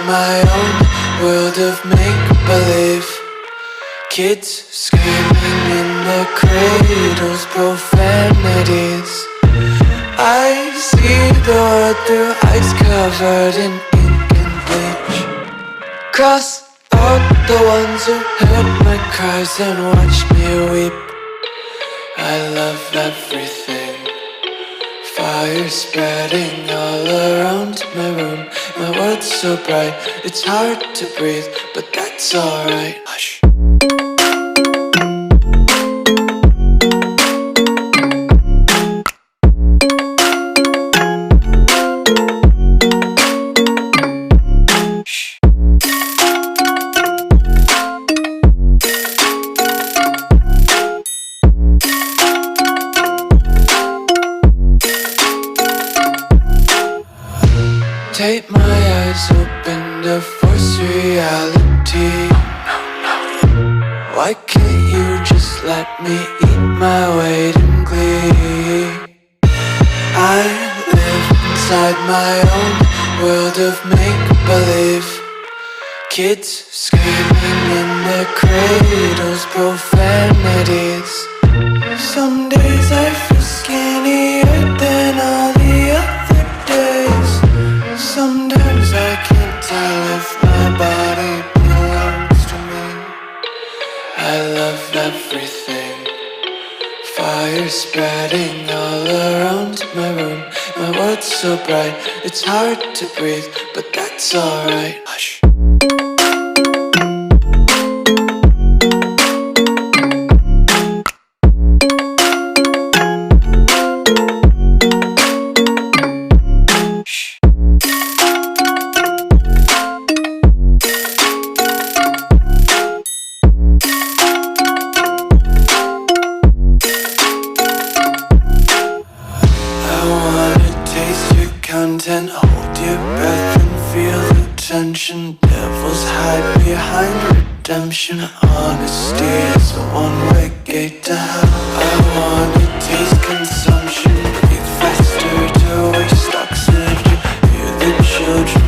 my own world of make-believe. Kids screaming in their cradles, profanities. I see the world through ice covered in ink and bleach. Cross out the ones who heard my cries and watched me weep. I love everything. Fire spreading all around my room. My world's so bright, it's hard to breathe, but that's alright. Hush. Take my eyes open to force reality. Why can't you just let me eat my weight in glee? I live inside my own world of make-believe. Kids screaming in their cradles, profanities. Some days I feel skinnier than all the other days. Sometimes I can't tell if my body belongs to me. I love everything. Fire spreading all around my room. My world's so bright, it's hard to breathe, but that's alright. Hush. Content, hold your breath and feel the tension. Devils hide behind redemption. Honesty is a one-way gate to hell. I wanna taste consumption. Breathe faster to waste oxygen. Hear the children